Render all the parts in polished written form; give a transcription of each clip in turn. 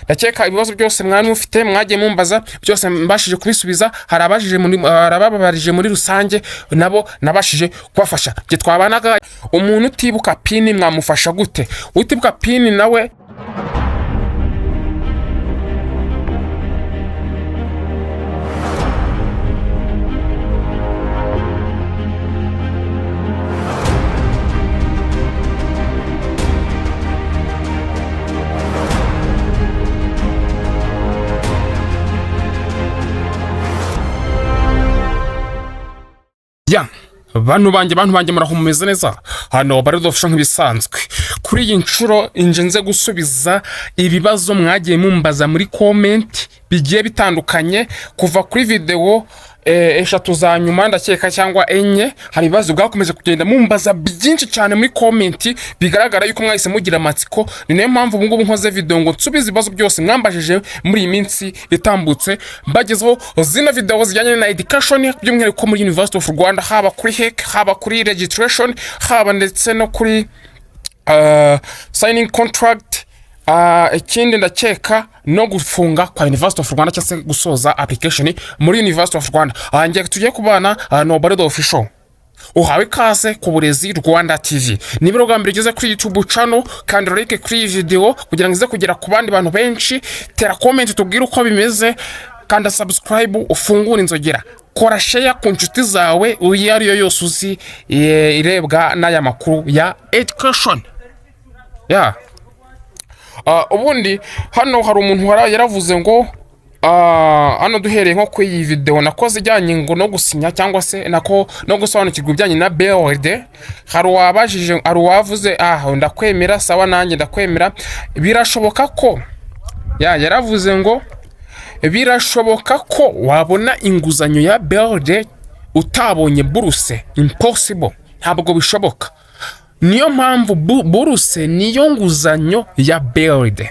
ndakeka ibibazo byose mwari mufite mwagiye mumbaza byose mbashije kubisubiza. harababarije muri rusange nabo nabashije kubafasha. Je twabanaga umuntu utibuka pini mwamufasha gute? Utibuka pini nawe bantu banjye murahumeze neza. Hano baradofasha nk'ibisanzwe. Kuri iyi nshuro nje gusubiza ibibazo mwagiye mumbaza muri comment bigiye bitandukanye kuva kuri video eshatu za nyuma ndakeka cyangwa enye. Hari ibibazo bwakomeje kugenda mumbaza byinshi cyane muri comment bigaragara yuko mwahise mugira amatsiko. Ni nayo mpamvu ubu ngubu nkoze video ngo nsubize ibibazo byose mwambajije muri iyi minsi itambutse. Mbagezeho zino video zijyanye na education by'umwihariko muri University of Rwanda, haba kuri HEC, haba kuri registration, haba ndetse no kuri signing contract, ikindi ndakeka no gufunga kwa University of Rwanda cyangwa se gusoza application muri University of Rwanda. Ngiye tugiye kubana no BRD official. Uhawe ikaze ku Uburezi Rwanda TV. Niba rugambira ugeze kuri YouTube channel kandi like kuri video kugira ngo ize kugera ku bandi bantu benshi, tera comment tubwire uko bimeze kandi subscribe ufungure inzogera. Kora share ku nshuti zawe uyi ariyo yose uzi irebwa n'aya makuru ya education. Ubundi hano hari umuntu yaravuze ngo hano duhereye nko ku iyi video nakoze ijyanye ngo no gusinya cyangwa se nako no gusobanukirwa ibijyanye na BRD. Hari wabajije wavuze ndakwemera, sawa nanjye ndakwemera. Birashoboka ko yaravuze ngo birashoboka ko wabona inguzanyo ya BRD utabonye buruse. Impossible, ntabwo bishoboka. Niyo mpamvu buruse niyo nguzanyo ya BRD.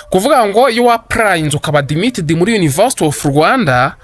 Kuvuga ngo iyo applying ukaba admitted muri University of Rwanda,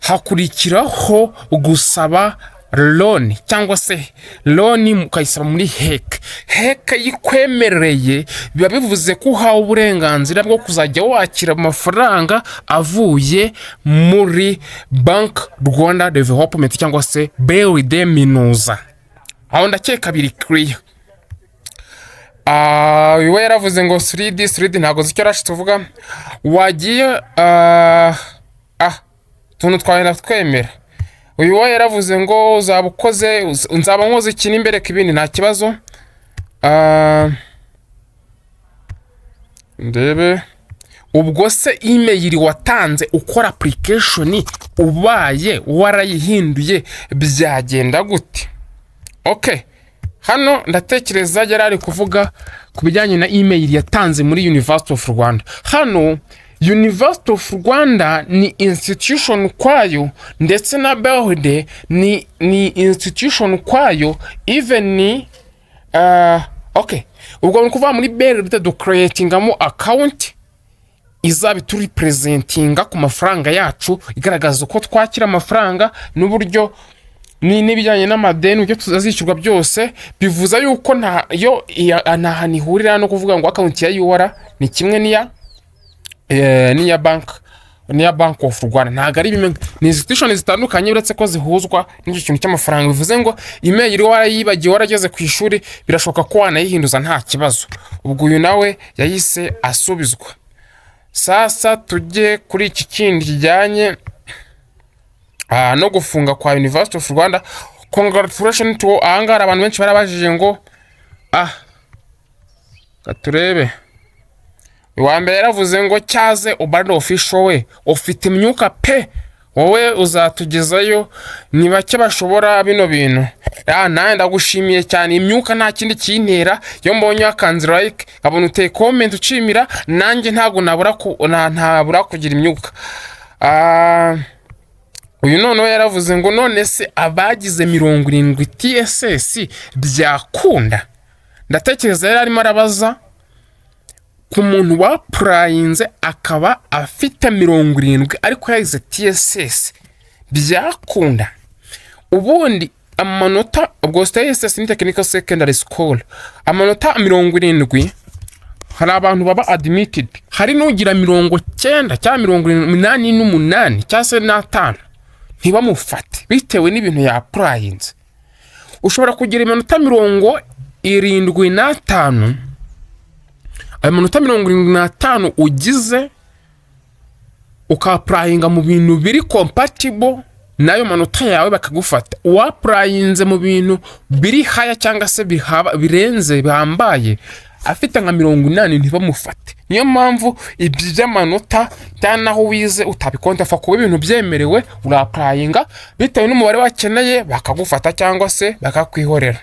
hakurikiraho gusaba loan cyangwa se loan mukayisaba muri HEC. HEC yikwemereye biba bivuze ko uhawe uburenganzira bwo kuzajya wakira amafaranga avuye muri Bank Rwanda Development cyangwa se BRD Minuza. Aho ndakeka biri clear. Iwe yaravuze ngo 3D ntago zicyo rashitse uvuga wagiye tuntu twahera twemera. Uyu we yaravuze ngo uzabukoze nzaba nkoze ikintu imbere kibindi nta kibazo. Ndebe ubwo se email watanze ukora application ubaye warayihinduye byagenda gute? Okay, hano ndatekereza yarari kuvuga kubijyanye na email yatanze muri University of Rwanda. Hano University of Rwanda ni institution kwayo ndetse na BRD ni institution kwayo. Even ni okay, ubwo nukuva muri BRD do creatingamo account izabi turi presentinga ku mafaranga yacu igaragaza uko twakira amafaranga n'uburyo n'ibijyanye n'amadeni ujye tuzazishyurwa byose. Bivuza yuko nta nihurira no kuvuga ngo account ya UR ni kimwe niya bank of Rwanda. Ntago ari bimwe, ni institution zitandukanye uretse ko zihuzwa n'icyo kintu cy'amafaranga. Bivuze ngo email warayibagiye warageze ku ishuri birashoka ko wanayihinduza nta kibazo. Ubwo uyu nawe yahise asubizwa. Sasa tujye kuri iki kindi kijyanye no gufunga kwa University of Rwanda. Congratulations to angara abantu benshi barabajije ngo gaturebe. Uwa mbere yaravuze ngo cyaze Ubalde official we ufite imyuka pe wowe uzatugezayo ni bake bashobora bino bintu. Nawe ndagushimiye cyane. Imyuka nta kindi kintera yo mbonye akanzi like abone uteye comment ucimira nanjye ntago ntabura kugira imyuka. Uyu noneho yaravuze ngo none se abagize 70 TSS byakunda. Ndatekereza yari arimo arabaza ku muntu wa prayinze akaba afite 70 ariko yagize TSS byakunda. Ubundi amanota ubwo TSS ni technical secondary school, amanota 70 hari abantu baba admitted, hari n'ugira 90 cyangwa 88 cyangwa se n'atanu ntibamufate bitewe n'ibintu yapurayinze. Ushobora kugira iminota 75, ayo minota 75 ugize ukapurayinga mu bintu biri compatible nayo manota yawe bakagufata. Uwapurayinze mu bintu biri haya cyangwa se birenze bihambaye afite nka 80 ntibamufate. Niyo mpamvu iby'amanota cyanaho wize utabikonta fa kuba ibintu byemerewe urapurayinga bitewe n'umubare wakeneye bakagufata cyangwa se bakakwihorera.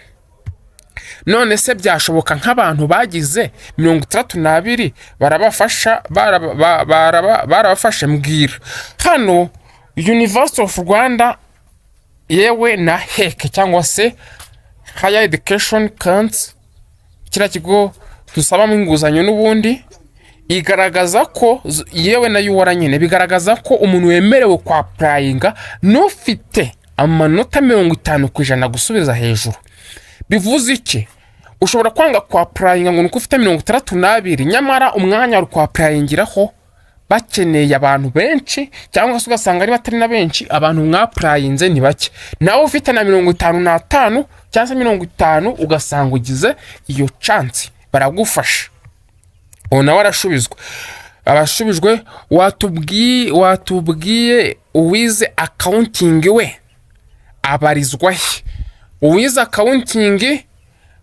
None se byashoboka nk'abantu bagize 32 barabafasha mbwira. Hano University of Rwanda yewe na HEC cyangwa se Higher Education Council, kira kigo dusabamo inguzanyo n'ubundi, igaragaza ko yewe na UR nyine bigaragaza ko umuntu wemerewe kwa applyinga n'ufite amanota 50% gusubiza hejuru. Bivuze iki? Ushobora kwanga kwa applyinga ngo nuko ufite 32 nyamara umwanya uri kwa applyingiraho bakeneye abantu benshi cyangwa se ugasanga ari batari na benshi, abantu mwaprayinze ni bake. Nawe ufite na 55 cyangwa se 50 ugasanga ugize iyo chance baragufasha. Ona warashubizwa. Abashubijwe watubwiye uwize accounting we abarizwa he? Uwize accounting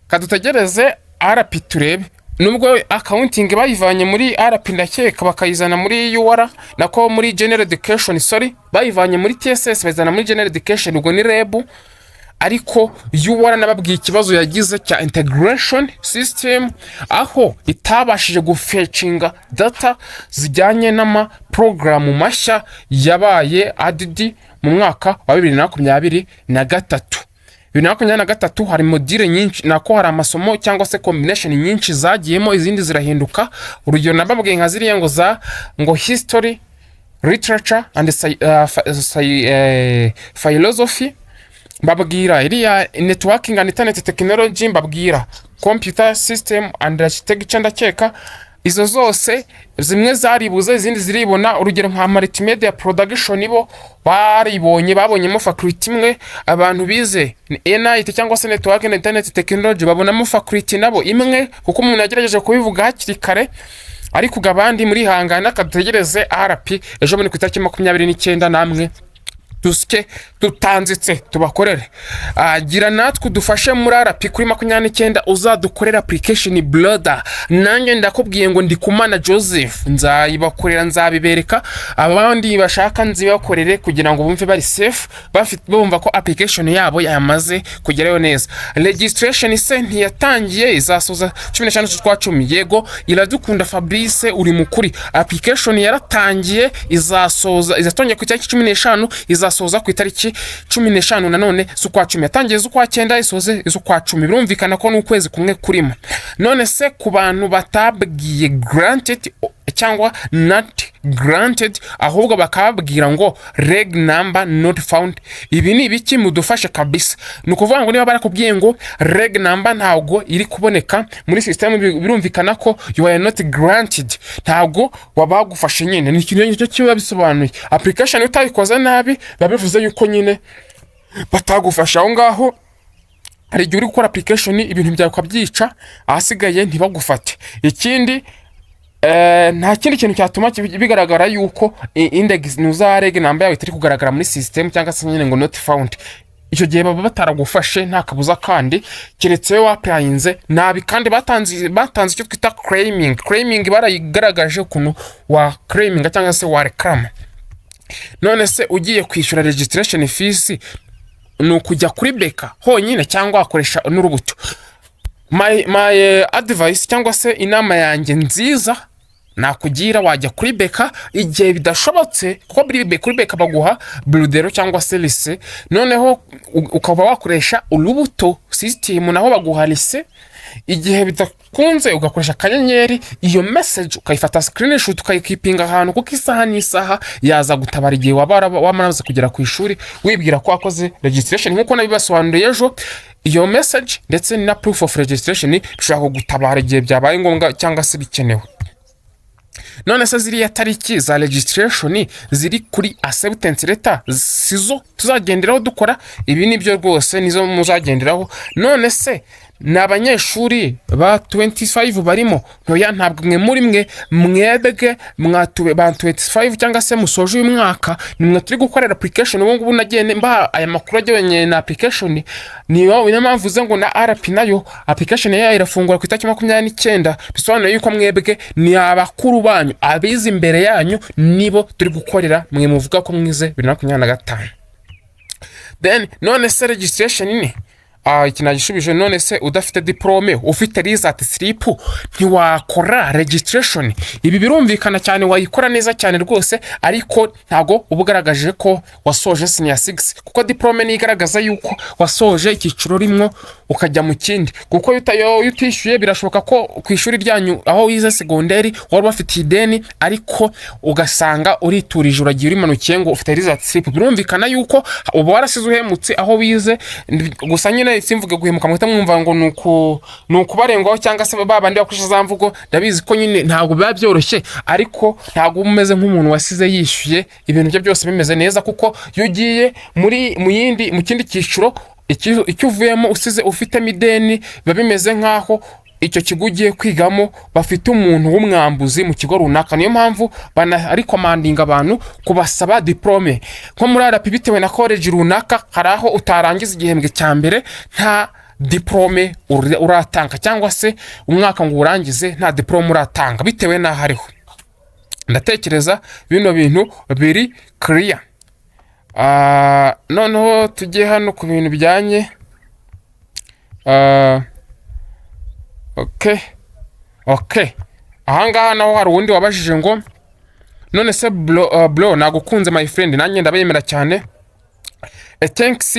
kadutegereze RP turebe. Nubwo accounting bayivanye muri RP ndakeka bakayizana muri UR nako muri General Education, bayivanye muri TSS bayizana muri General Education, ubwo ni REB. Ariko UR nababwiye ikibazo yagize cya integration system aho itabashije gufetchinga data zijyanye n'ama program mashya yabaye added mu mwaka wa 2023. 2023 hari module nyinshi nako hari amasomo cyangwa se combination nyinshi zagiyemo, izindi zirahinduka. Urugero nababwiye nka ziriya ngo history, literature and philosophy, babwira iriya networking and internet technology, babwira computer system and architecture ndakeka. Izo zose zimwe zaribuze izindi ziribona. Urugero nka multimedia production ibo babonyemo faculty imwe. Abantu bize NIT cyangwa se network and internet technology babonamo faculty nabo imwe kuko umuntu yagerageje kubivuga hakiri kare. Ariko gabandi muri hangana kadutegereze RP ejo muri ku itariki 29 namwe duske tutanzitse tubakorere. Gira natwe dufashe muri RP kuri 29 uzadukorera application Bloda. Nanjye ndakubwiye ngo ndi kumana Joseph nzayibakorera, nzabibereka abandi bashaka nzibakorere kugira ngo bumve bari safe, bumva ko application yabo yamaze kugerayo neza. Registration se ntiyatangiye, izasoza 15 kwa 10. Yego iradukunda Fabrice uri mukuri. Application yaratangiye, izatonye ku itariki 15, izasoza ku itariki 15 nanone z'ukwa 10. Yatangiye z'ukwa 9 isoze z'ukwa 10. Birumvikana ko n'ukwezi kumwe kurimo. None se ku bantu batabwiye granted cyangwa not granted ahubwo bakababwira ngo reg number not found, ibi ni ibiki mudufashe kabisa? Nukuvuga ngo niba barakubwiye ngo reg number ntago iri kuboneka muri system, birumvikana ko you are not granted, ntago wabagufashe nyine. Ni ikintu cyo kiba bisobanuye. Application utayikoze nabi babivuze yuko nyine batagufasha aho ngaho. Hari igihe uri gukora application ibintu byawe kwabyica ahasigaye ntibagufate. Ikindi nta kindi kintu cyatuma bigaragara yuko index nuza reg number yawe itari kugaragara muri system cyangwa se nyine ngo not found. Icyo gihe baba bataragufashe nta kabuza, kandi keretse waplayinze nabi. Kandi batanze icyo twita claiming barayigaragaje ukuntu wa claiming cyangwa se wa reclaim. None se ugiye kwishyura registration fees no kujya kuri beka honyine cyangwa akoresha n'urubuto? My advice cyangwa se inama yanjye nziza nakugira wajya kuri beka igihe bidashobotse, kuko kuri beka baguha brudero cyangwa se lise, noneho ukaba wakoresha urubuto system naho baguha lise. Igihe bidakunze ugakoresha kanyenyeri, iyo message ukayifata screenshot ukayikipinga ahantu, kuko isaha n'isaha yaza gutabara igihe wamaraze kugera ku ishuri wibwira ko wakoze registration. Nkuko nabibasobanuriye ejo, iyo message ndetse na proof of registration bishobora kugutabara igihe byabaye ngombwa cyangwa se bikenewe. None se ziriya tariki za registration ziri kuri acceptance letter sizo tuzagenderaho dukora ibi, nibyo rwose nizo muzagenderaho. None se n'abanyeshuri ba 25 barimo ntoya, ntabwo mwe muri mwebwe mwatube ba 25 cyangwa se musoje uyu mwaka nimwe turi gukorera application. Ubu ngubu nagiye mba aya makuru ajyanye na application, niyo impamvu ze ngo na RP nayo application yayo irafungura ku itariki 29. Bisobanuye yuko mwebwe ni abakuru banyu, abize imbere yanyu nibo turi gukorera, mwe muvuga ko mwize 2025. Then none se registration ni iki nagishubije. None se udafite diplome, ufite result slip, ntiwakora registration? Ibi birumvikana cyane, wayikora neza cyane rwose, ariko ntago ubugaragaje ko wasoje senior 6, kuko diplome ni igaragaza yuko wasoje icyiciro rimwe ukajya mu kindi. Kuko utishyuye birashoboka ko ku ishuri ryanyu aho wize secondary wari bafite ideni, ariko ugasanga uriturije uragiye urimanukiye ngo ufite result slip. Birumvikana yuko uba warasize uhemutse aho wize. Gusa nyine simvuge guhemuka mwita mwumva ngo nuko barengwaho cyangwa se babandi bakoresha za mvugo. Ndabizi ko nyine ntabwo biba byoroshye, ariko ntabwo umeze nk'umuntu wasize yishyuye ibintu bye byose bimeze neza. Kuko iyo ugiye mu kindi cyiciro icyo uvuyemo usize ufite mideni, biba bimeze nkaho icyo kigo ugiye kwigamo bafite umuntu w'umwambuzi mu kigo runaka. Niyo mpamvu banarekomandinga abantu kubasaba diplome. Nko muri RP bitewe na college runaka hari aho utarangiza igihembwe cya mbere nta diplome uratanga, cyangwa se umwaka ngo urangize nta diplome uratanga, bitewe n'aho ariho. Ndatekereza bino bintu biri clear. Noneho tujye hano ku bintu bijyanye okay. Ahangaha naho hari undi wabajije ngo none se bro nagukunze my friend, nanjye ndabayemera cyane. Thanks.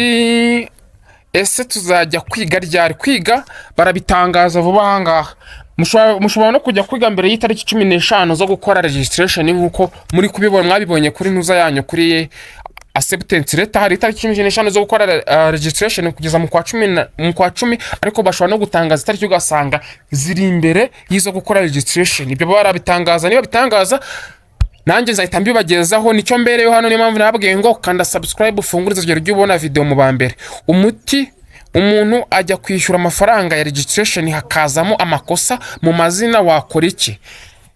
Ese tuzajya kwiga ryari? Kwiga barabitangaza vuba ahangaha. Mushobora no kujya kwiga mbere y'itariki 15 zo gukora registration, nkuko muri kubibona mwabibonye kuri ntuza yanyu kuri acceptance letter. Hari itariki 15 zo gukora registration kugeza mu kwa 10, ariko bashobora no gutangaza itariki ugasanga ziri imbere yizo gukora registration. Ibyo barabitangaza, niba bitangaza nanjye nzahita mbibagezaho. Nicyo mbereyo hano, niyo mpamvu nababwiye ngo kanda subscribe ufungurize urugero ryo ubona video mu bambere. Umuntu ajya kwishyura amafaranga ya registration hakazamo amakosa mu mazina, wakora iki?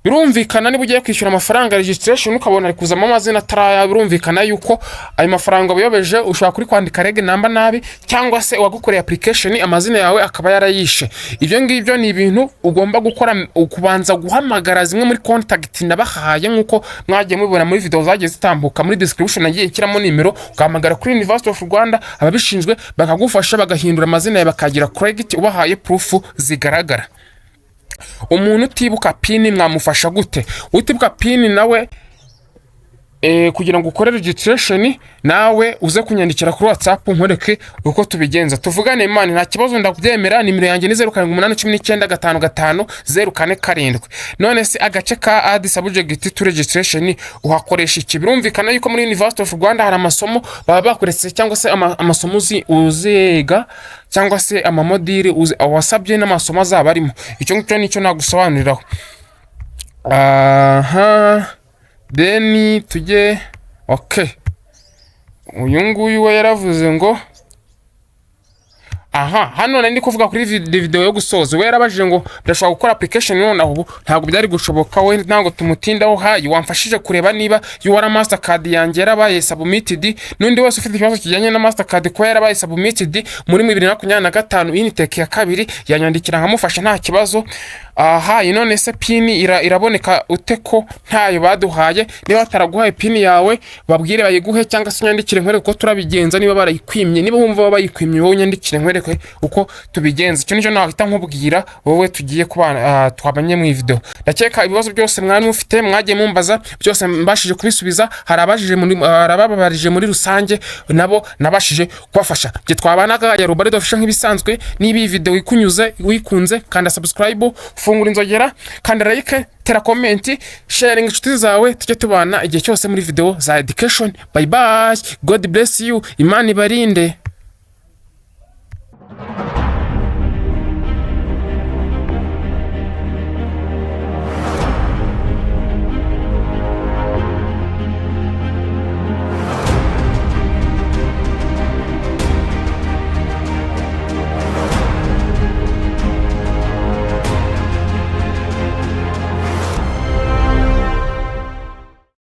Birumvikana niba ugiye kwishyura amafaranga registration ukabona ari kuzamo amazina ataraya, birumvikana yuko ayo mafaranga buyobeje. Ushobora kuri kwandika reg number nabi, cyangwa se wagukoreye application amazina yawe akaba yarayishe. Ibyo ngibyo ni ibintu ugomba gukora, ukubanza guhamagara zimwe muri contact nabahaye, nkuko mwagiye mubibona muri video zagiye zitambuka muri description. Nagiye nshyiramo nimero, ugahamagara kuri University of Rwanda, ababishinzwe bakagufasha bagahindura amazina yawe bakagira correct, ubahaye proof zigaragara. Umuntu utibuka pini mwamufasha gute? Utibuka pini nawe kugira ngo ukore registration nawe uze kunyandikira kuri WhatsApp nkoreke uko tubigenza, tuvugane. Imana nta kibazo, ndakubyemera. Nimero yanjye ni 0781955047. None se agace ka add subject to registration uhakoresha iki? Birumvikana yuko muri University of Rwanda hari amasomo baba bakuretse, cyangwa se amasomo uziga, cyangwa se amamodire wasabye n'amasomo azaba arimo. Icyo ngicyo nicyo nagusobanuriraho. Then tujye okay. Uyu nguyu we yaravuze ngo hano nari kuvuga kuri video yo gusoza. We yarabajije ngo ndashaka gukora application none aho ntabwo byari gushoboka. We ntango tumutindaho hayi, wamfashije kureba niba UR Mastercard yanjye yarabaye submitted. Nundi wese ufite ikibazo kijyanye na Mastercard ko yarabaye submitted muri 2025 intake ya kabiri, yanyandikira nkamufasha nta kibazo. None se pini iraboneka ute ko ntayo baduhaye? Niba bataraguhaye pini yawe babwire bayiguhe, cyangwa se nyandikire nkwereke uko turabigenza. Niba barayikwimye, niba wumva bayikwimye wowe nyandikire nkwereke uko tubigenza. Icyo nicyo nahita nkubwira wowe tugiye kubana twabanye mu video. Ndakeka ibibazo byose mwari mufite mwagiye mumbaza byose mbashije kubisubiza. Harababarije muri rusange nabo nabashije kubafasha. Je twabanaga ya Ubalde official nk'ibisanzwe. Niba iyi video ikunyuze wikunze, kanda subscribe, fungura inzogera, kanda like, tera comment, sharing inshuti zawe, tujye tubana igihe cyose muri video za education. Bye bye, God bless you, Imana ibarinde.